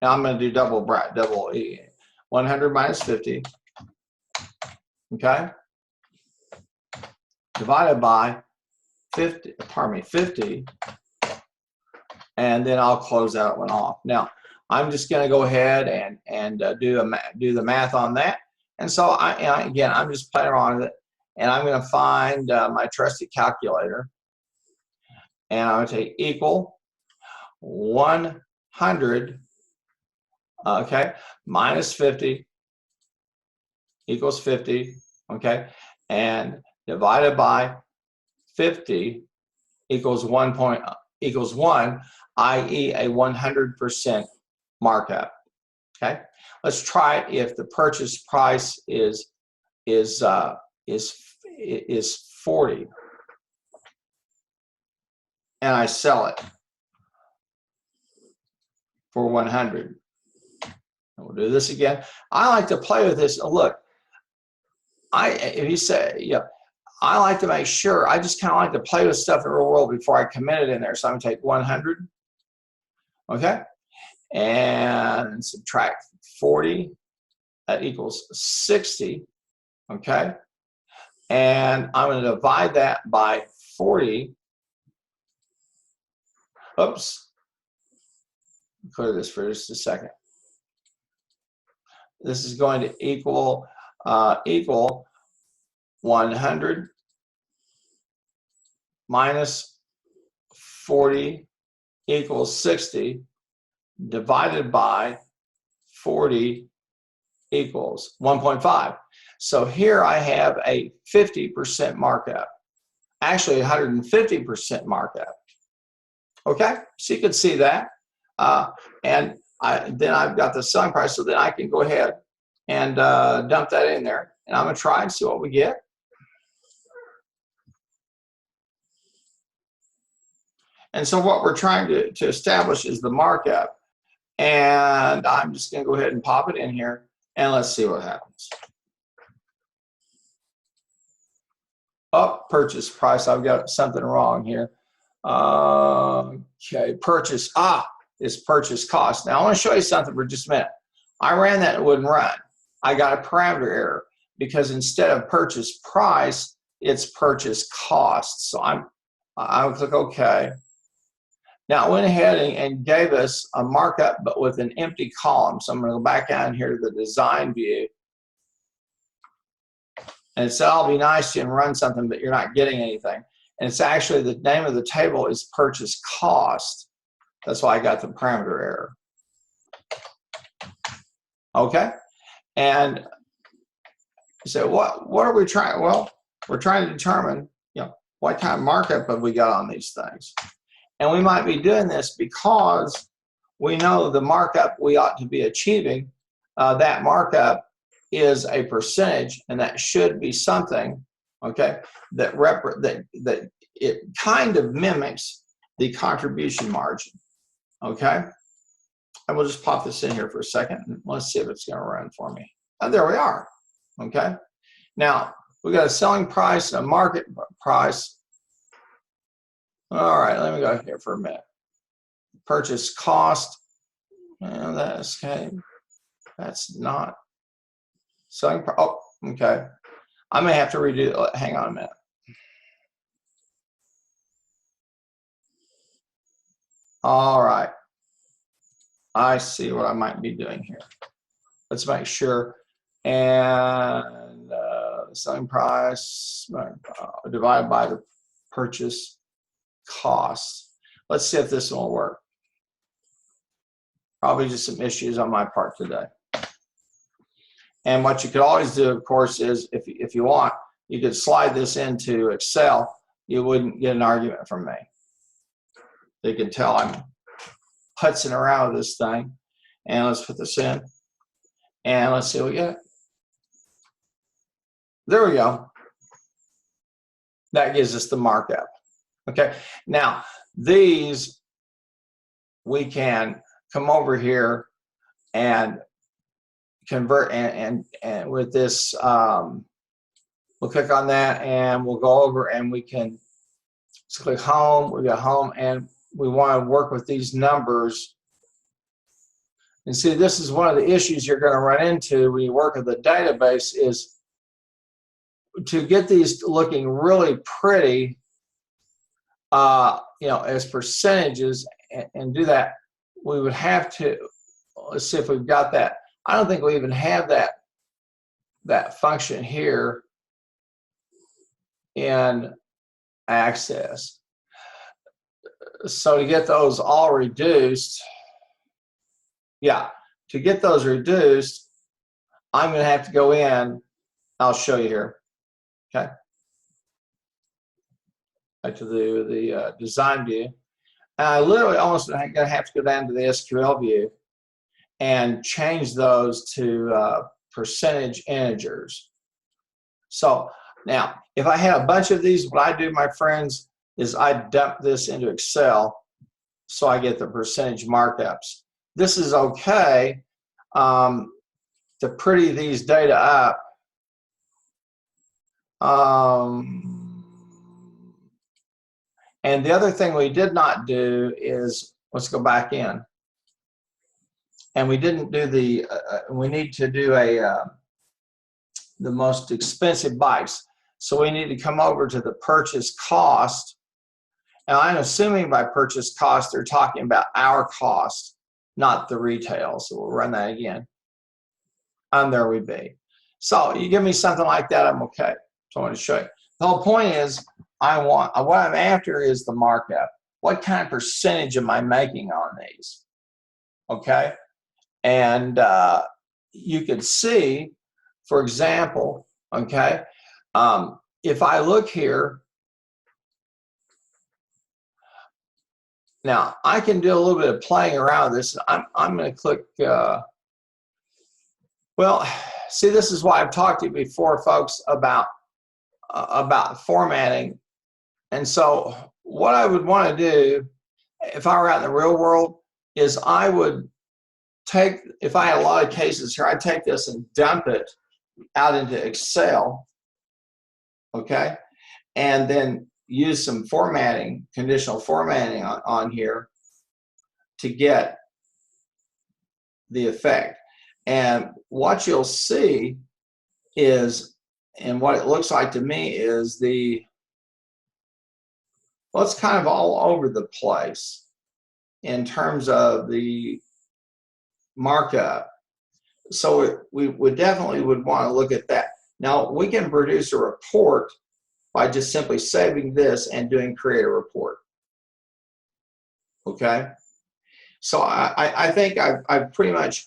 Now I'm going to do double E. 100 minus 50. Okay. Divided by 50, 50. And then I'll close that one off. Now, I'm just going to go ahead and do the math on that. And so, again, I'm just playing around with it. And I'm going to find my trusty calculator. And I'm going to take equal 100, okay, minus 50 equals 50, okay, and divided by 50 equals 1, i.e. a 100% markup. Okay, let's try it if the purchase price is 40, and I sell it for 100. And we'll do this again. I like to play with this. Look, if you say, yeah, I like to make sure. I just kind of like to play with stuff in the real world before I commit it in there. So I'm going to take 100, okay, and subtract 40. That equals 60, okay, and I'm going to divide that by 40. Oops, clear this for just a second. This is going to equal 100 minus 40 equals 60 divided by 40 equals 1.5. So here I have a 50% markup, actually 150% markup. Okay, so you can see that. And then I've got the selling price, so then I can go ahead and dump that in there. And I'm going to try and see what we get. And so what we're trying to establish is the markup. And I'm just going to go ahead and pop it in here, and let's see what happens. Oh, purchase price. I've got something wrong here. Okay, purchase. Is purchase cost. Now I want to show you something for just a minute. I ran that, it wouldn't run. I got a parameter error because instead of purchase price, it's purchase cost. So I'll click OK. Now I went ahead and gave us a markup, but with an empty column. So I'm going to go back down here to the design view. And it said, I'll be nice to you and run something, but you're not getting anything. And it's actually, the name of the table is purchase cost. That's why I got the parameter error. Okay, and so what are we trying? Well, we're trying to determine, what kind of markup have we got on these things, and we might be doing this because we know the markup we ought to be achieving. That markup is a percentage, and that should be something, okay, that it kind of mimics the contribution margin. Okay, and we'll just pop this in here for a second and let's see if it's going to run for me. And there we are. Okay, now we got a selling price and a market price. All right, let me go here for a minute. Purchase cost. And that's okay. That's not selling price. Oh, okay. I may have to redo it. Hang on a minute. All right. I see what I might be doing here. Let's make sure. And selling price divided by the purchase cost. Let's see if this will work. Probably just some issues on my part today. And what you could always do, of course, is if you want, you could slide this into Excel. You wouldn't get an argument from me. They could tell I'm putzing around with this thing. And let's put this in. And let's see what we get. There we go. That gives us the markup. Okay. Now, these we can come over here and convert and with this we'll click on that and we'll go over and we can just click home. We got home and we want to work with these numbers. And see, this is one of the issues you're going to run into when you work with the database is to get these looking really pretty, as percentages and do that, we would have to, let's see if we've got that. I don't think we even have that function here in Access. So to get those all reduced, to get those reduced, I'm going to have to go in. I'll show you here. Okay. Back to the design view. And I literally almost going to have to go down to the SQL view and change those to percentage integers. So now, if I had a bunch of these, what I do, my friends, is I dump this into Excel so I get the percentage markups. This is okay to pretty these data up. And the other thing we did not do is, let's go back in. And we didn't do we need to do the most expensive bikes. So we need to come over to the purchase cost. And I'm assuming by purchase cost, they're talking about our cost, not the retail. So we'll run that again. And there we be. So you give me something like that, I'm okay. So I want to show you. The whole point is, what I'm after is the markup. What kind of percentage am I making on these? Okay. And you could see, for example, okay, if I look here, now I can do a little bit of playing around with this. I'm going to click, well, see, this is why I've talked to you before, folks, about formatting. And so what I would want to do, if I were out in the real world, is I would take, if I had a lot of cases here, I'd take this and dump it out into Excel, okay, and then use some formatting, conditional formatting on here to get the effect. And what you'll see is, and what it looks like to me is well, it's kind of all over the place in terms of the markup. So we would definitely would want to look at that. Now, we can produce a report by just simply saving this and doing create a report. Okay? So I think I've pretty much,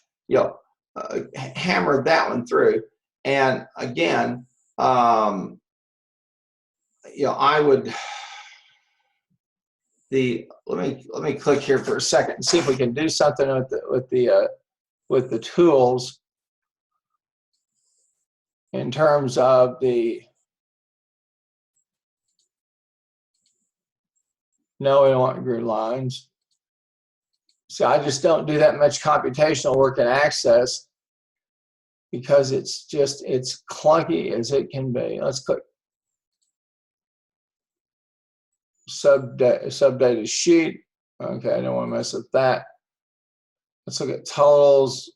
hammered that one through. And again, I would, let me click here for a second and see if we can do something with the tools in terms of no, we don't want grid lines. See, I just don't do that much computational work in Access because it's clunky as it can be. Let's click subdata sheet. Okay, I don't want to mess with that. Let's look at totals.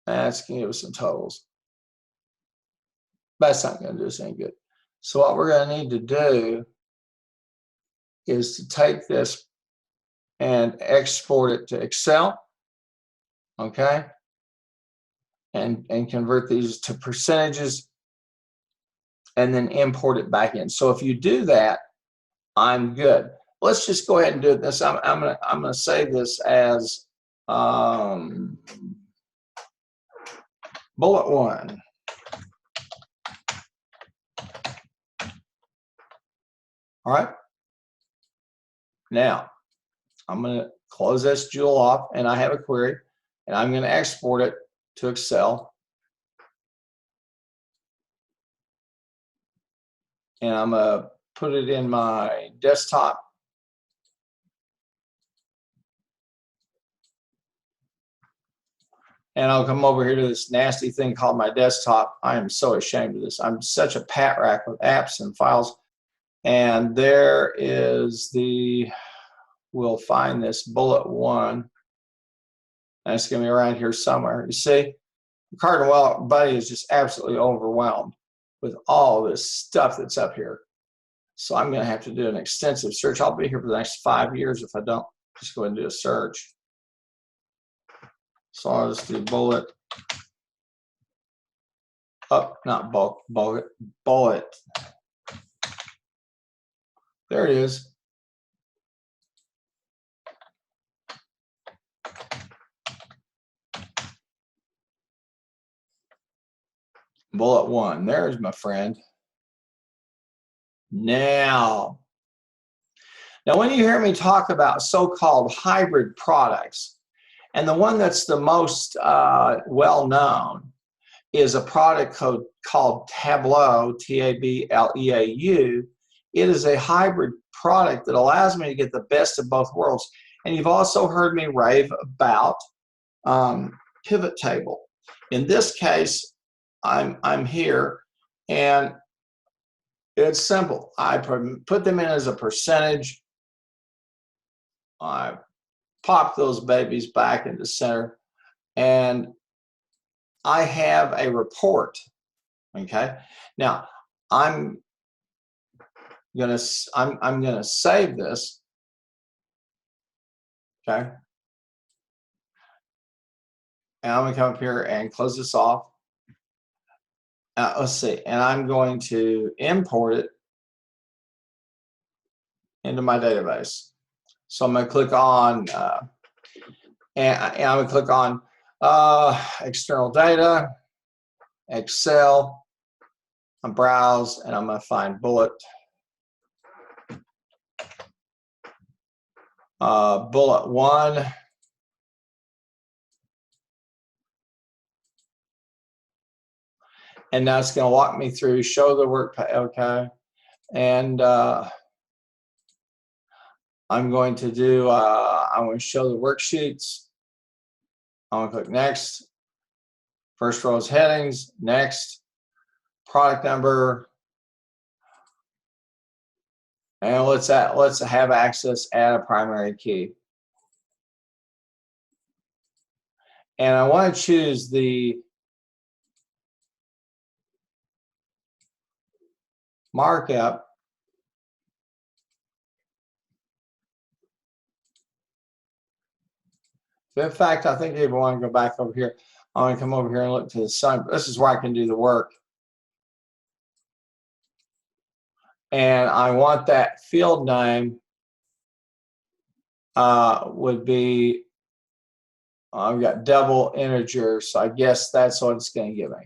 That's going to give us some totals. That's not going to do us any good. So what we're going to need to do is to take this and export it to Excel, okay, and convert these to percentages, and then import it back in. So if you do that, I'm good. Let's just go ahead and do this. I'm gonna save this as Bullet 1. All right. Now, I'm going to close this jewel off, and I have a query, and I'm going to export it to Excel. And I'm going to put it in my desktop. And I'll come over here to this nasty thing called my desktop. I am so ashamed of this. I'm such a pat rack with apps and files. And there is the, we'll find this bullet 1. And it's going to be around here somewhere. You see, Cardinal Buddy is just absolutely overwhelmed with all this stuff that's up here. So I'm going to have to do an extensive search. I'll be here for the next 5 years if I don't just go ahead and do a search. So I'll just do bullet. Not bullet. There it is. Bullet 1. There's my friend. Now, when you hear me talk about so-called hybrid products, and the one that's the most well-known is a product called Tableau, T-A-B-L-E-A-U. It is a hybrid product that allows me to get the best of both worlds. And you've also heard me rave about pivot table. In this case, I'm here, and it's simple. I put them in as a percentage. I pop those babies back into center, and I have a report. Okay. Now I'm gonna save this. Okay. And I'm gonna come up here and close this off. Let's see, and I'm going to import it into my database. So I'm going to click on, and I'm going to click on external data, Excel, I'm browse, and I'm going to find bullet. Bullet 1. And now it's going to walk me through, show the work, okay. And I'm going to do, I'm going to show the worksheets. I'm going to click next. First row is headings, next. Product number. And let's have access, add a primary key. And I want to choose the markup. In fact, I think if I want to go back over here, I want to come over here and look to the sun. This is where I can do the work. And I want that field name would be, I've got double integer, so I guess that's what it's going to give me.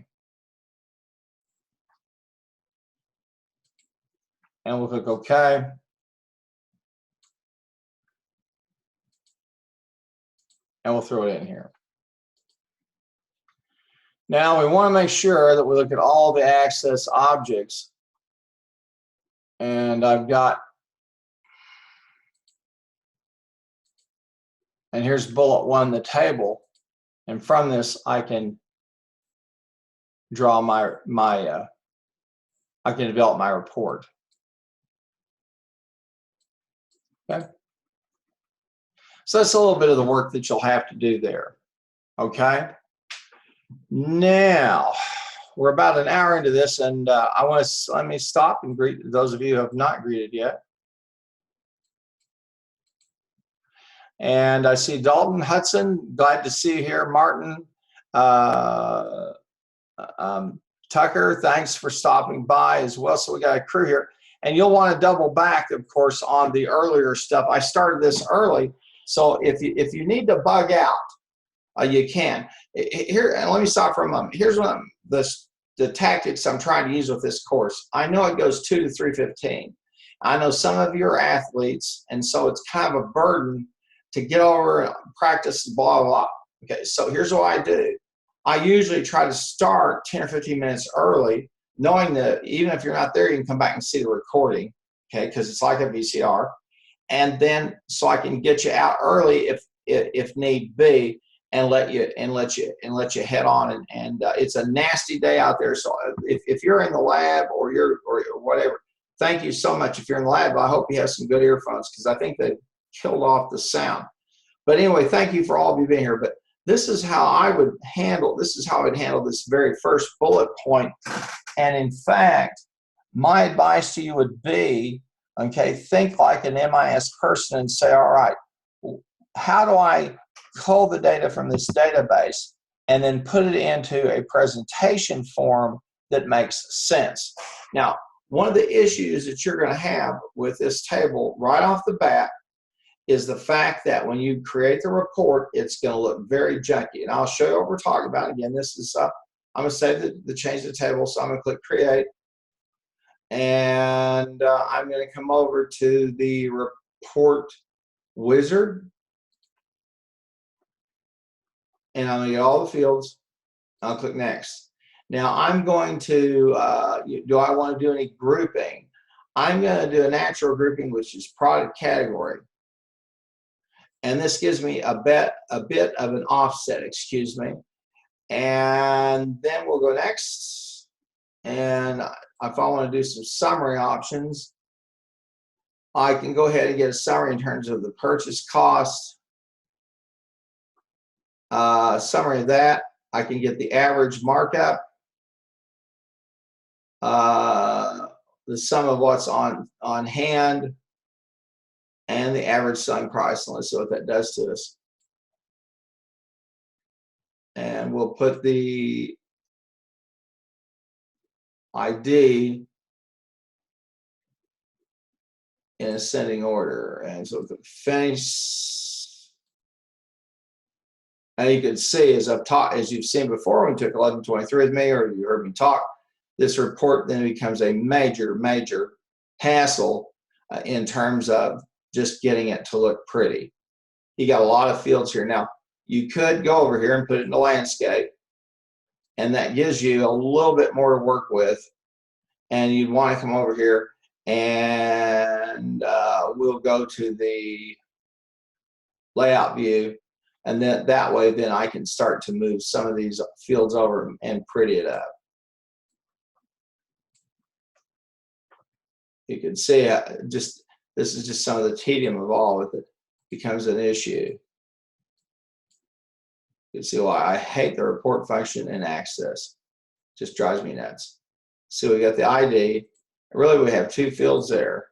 And we'll click OK. And we'll throw it in here. Now we want to make sure that we look at all the access objects. And I've got, and here's bullet 1, the table. And from this, I can draw I can develop my report. Okay. So that's a little bit of the work that you'll have to do there. Okay. Now we're about an hour into this, and let me stop and greet those of you who have not greeted yet. And I see Dalton Hudson, glad to see you here. Martin, Tucker, thanks for stopping by as well. So we got a crew here, and you'll want to double back, of course, on the earlier stuff. I started this early So if you need to bug out, you can. Here, and let me stop for a moment. Here's one of the tactics I'm trying to use with this course. I know it goes 2 to 3:15. I know some of you are athletes, and so it's kind of a burden to get over and practice, blah, blah. Okay, so here's what I do. I usually try to start 10 or 15 minutes early, knowing that even if you're not there, you can come back and see the recording, okay, because it's like a VCR. And then so I can get you out early if need be, and let you head on. And it's a nasty day out there. So if you're in the lab or whatever, thank you so much. If you're in the lab, I hope you have some good earphones, because I think they've killed off the sound. But anyway, thank you for all of you being here. But this is how I would handle this very first bullet point. And in fact, my advice to you would be, okay, think like an MIS person and say, all right, how do I cull the data from this database and then put it into a presentation form that makes sense? Now, one of the issues that you're going to have with this table right off the bat is the fact that when you create the report, it's going to look very junky. And I'll show you what we're talking about. Again, this is, I'm going to save the change the table, so I'm going to click Create. And I'm going to come over to the report wizard. And I'm going to get all the fields. I'll click Next. Now I'm going to, do I want to do any grouping? I'm going to do a natural grouping, which is product category. And this gives me a bit of an offset, excuse me. And then we'll go next. And if I want to do some summary options, I can go ahead and get a summary in terms of the purchase cost. Summary of that. I can get the average markup, the sum of what's on hand, and the average selling price. And let's see what that does to us. And we'll put the ID in ascending order. And so the finish. And you can see, as you've seen before, when we took 1123 with me, or you heard me talk, this report then becomes a major hassle in terms of just getting it to look pretty. You got a lot of fields here. Now, you could go over here and put it in the landscape, and that gives you a little bit more to work with. And you'd want to come over here, and we'll go to the layout view, and then that way then I can start to move some of these fields over and pretty it up. You can see this is just some of the tedium of all of it becomes an issue. You can see why I hate the report function in Access. It just drives me nuts. So we got the ID. Really, we have two fields there.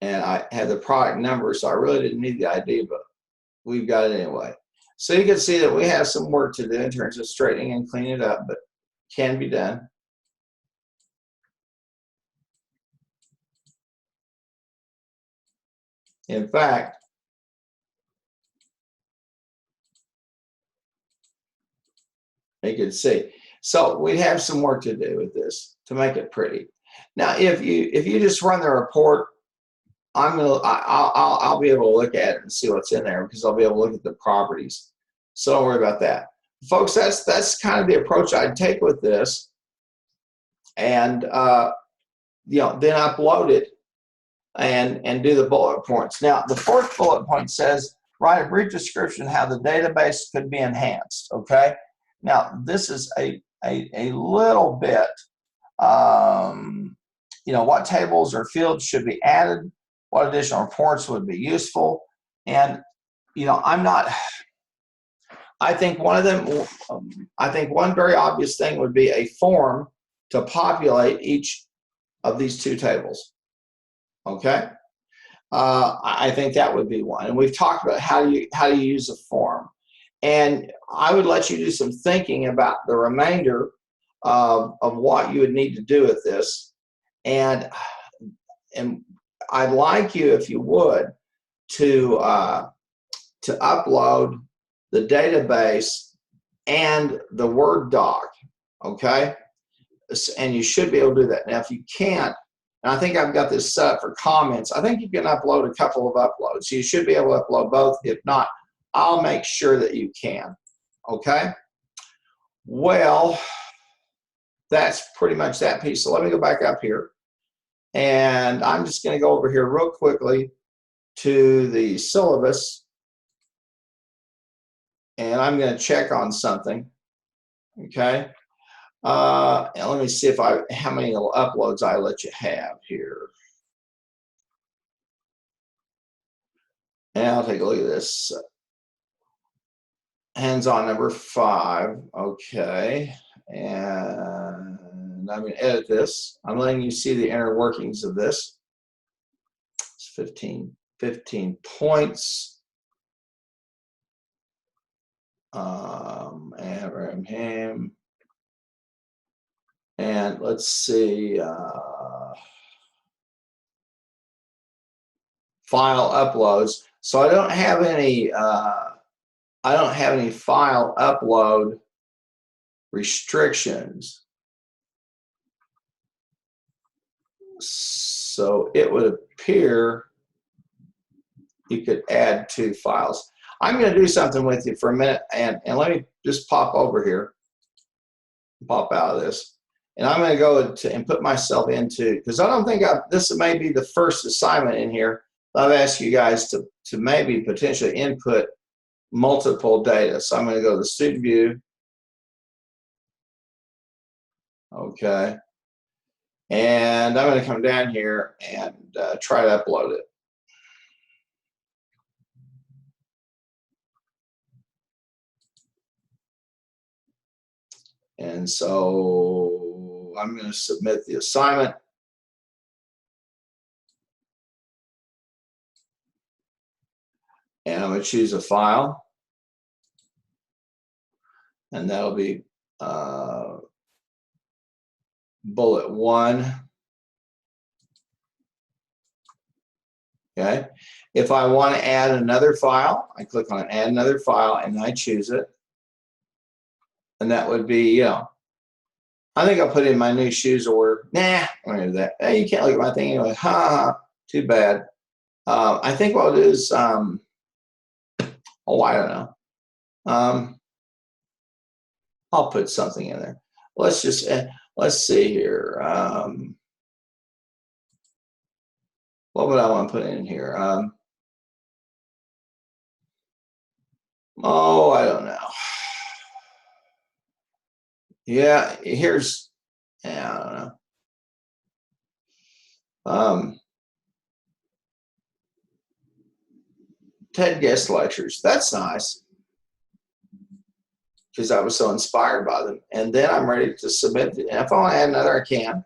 And I had the product number, so I really didn't need the ID, but we've got it anyway. So you can see that we have some work to do in terms of straightening and cleaning it up, but can be done. In fact, you can see. So we have some work to do with this to make it pretty. Now, if you just run the report, I'll be able to look at it and see what's in there, because I'll be able to look at the properties. So don't worry about that, folks. That's kind of the approach I'd take with this, and then upload it and do the bullet points. Now, the fourth bullet point says, write a brief description how the database could be enhanced. Okay. Now, this is a little bit, what tables or fields should be added, what additional reports would be useful. And, I think one very obvious thing would be a form to populate each of these two tables. Okay. I think that would be one. And we've talked about how do you use a form. And I would let you do some thinking about the remainder of what you would need to do with this. And I'd like you, if you would, to to upload the database and the Word doc, okay? And you should be able to do that. Now, if you can't, and I think I've got this set up for comments, I think you can upload a couple of uploads. You should be able to upload both. If not, I'll make sure that you can, okay? Well, that's pretty much that piece. So let me go back up here. And I'm just going to go over here real quickly to the syllabus. And I'm going to check on something, okay? And let me see if how many uploads I let you have here. And I'll take a look at this. Hands-on number 5, okay. And I'm going to edit this. I'm letting you see the inner workings of this. It's 15 points. Abraham. And let's see, file uploads. So I don't have any file upload restrictions. So it would appear you could add 2 files. I'm going to do something with you for a minute, and let me just pop over here, pop out of this. And I'm going to go and put myself into, because I don't think this may be the first assignment in here. I've asked you guys to maybe potentially input multiple data. So I'm going to go to the student view. Okay. And I'm going to come down here and try to upload it. And so I'm going to submit the assignment. And I'm going to choose a file. And that'll be bullet 1. Okay. If I want to add another file, I click on add another file and I choose it. And that would be, I think I'll put in my new shoes order. Nah, I'm going to do that. Hey, you can't look at my thing anyway. Ha, too bad. I think what I'll do is, I don't know. I'll put something in there. Let's just, let's see here. What would I want to put in here? I don't know. Yeah, here's, I don't know. TED guest lectures. That's nice, because I was so inspired by them. And then I'm ready to submit. And if I want to add another, I can.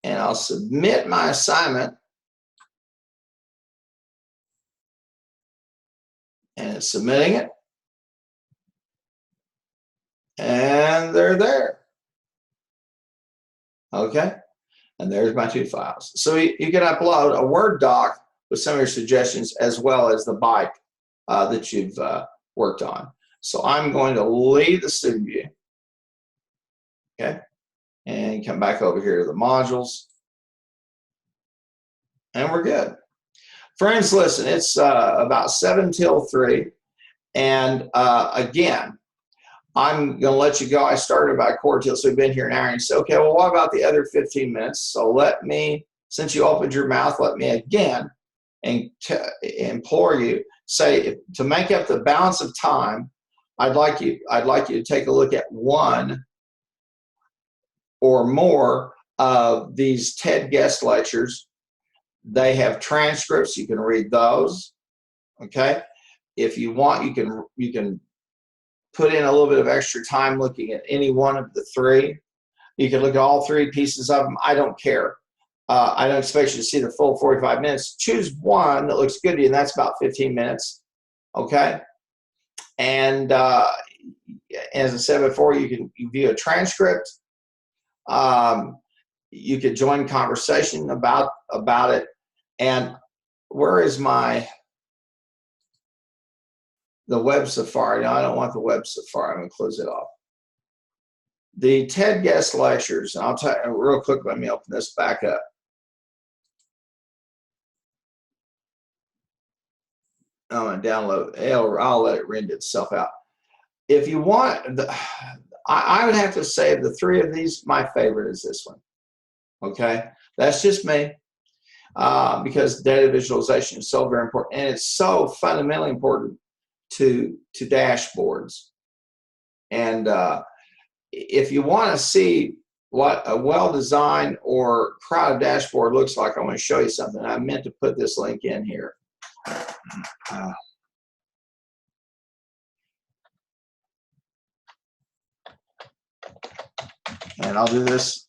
And I'll submit my assignment. And it's submitting it. And they're there. Okay. And there's my 2 files. So you can upload a Word doc with some of your suggestions, as well as the bike that you've worked on. So I'm going to leave the student view. Okay. And come back over here to the modules. And we're good. Friends, listen, it's about 7 till 3. And again, I'm going to let you go. I started about 1/4 so we've been here an hour. And you say, okay, well, what about the other 15 minutes? So let me, since you opened your mouth, let me again implore you, say, to make up the balance of time, I'd like you to take a look at 1 or more of these TED guest lectures. They have transcripts. You can read those. Okay. If you want, you can put in a little bit of extra time looking at any one of the 3. You can look at all 3 pieces of them. I don't care. I don't expect you to see the full 45 minutes. Choose one that looks good to you, and that's about 15 minutes. Okay. And as I said before, you can view a transcript. You could join conversation about it. And where is my the web Safari. No, I don't want the web Safari. I'm going to close it off. The TED guest lectures, and I'll tell you real quick, let me open this back up. I'm going to download, I'll let it render itself out. If you want, I would have to say of the three of these, my favorite is this one. Okay, that's just me, because data visualization is so very important, and it's so fundamentally important to dashboards. And if you want to see what a well-designed or crowded dashboard looks like, I want to show you something. I meant to put this link in here. And I'll do this.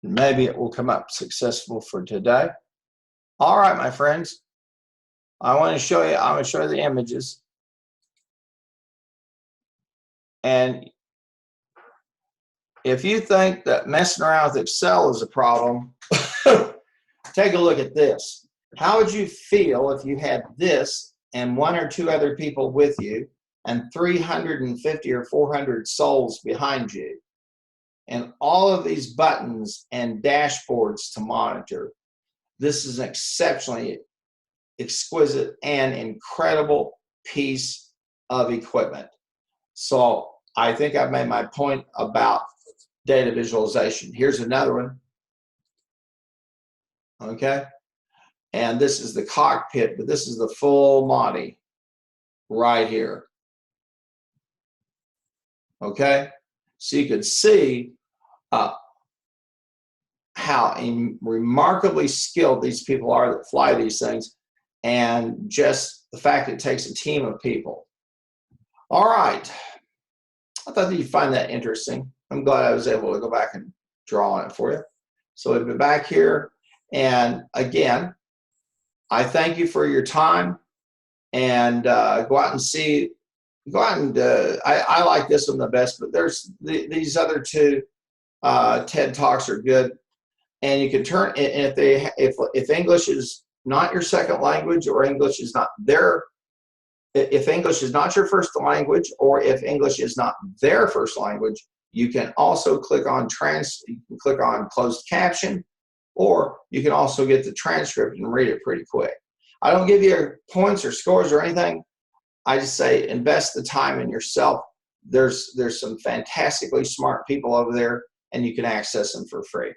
Maybe it will come up successful for today. All right, my friends. I'm going to show you the images. And if you think that messing around with Excel is a problem, take a look at this. How would you feel if you had this and one or two other people with you and 350 or 400 souls behind you, and all of these buttons and dashboards to monitor? This is an exceptionally exquisite and incredible piece of equipment. So I think I've made my point about data visualization. Here's another one. Okay. And this is the cockpit, but this is the full Monty right here. Okay. So you could see how remarkably skilled these people are that fly these things, and just the fact it takes a team of people. All right. I thought that you'd find that interesting. I'm glad I was able to go back and draw on it for you. So we'll be back here. And again, I thank you for your time, and go out and see, I like this one the best, but there's these other two TED Talks are good. And you can turn, and if English is not your second language, or English is not if English is not your first language, or if English is not their first language, you can also click on closed caption, or you can also get the transcript and read it pretty quick. I don't give you points or scores or anything. I just say invest the time in yourself. There's some fantastically smart people over there, and you can access them for free.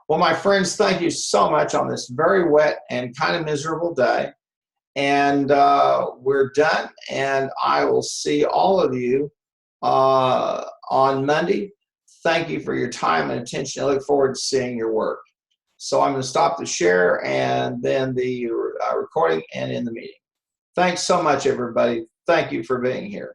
Well, my friends, thank you so much on this very wet and kind of miserable day. And we're done, and I will see all of you on Monday. Thank you for your time and attention. I look forward to seeing your work. So I'm going to stop the share and then the recording and in the meeting. Thanks so much, everybody. Thank you for being here.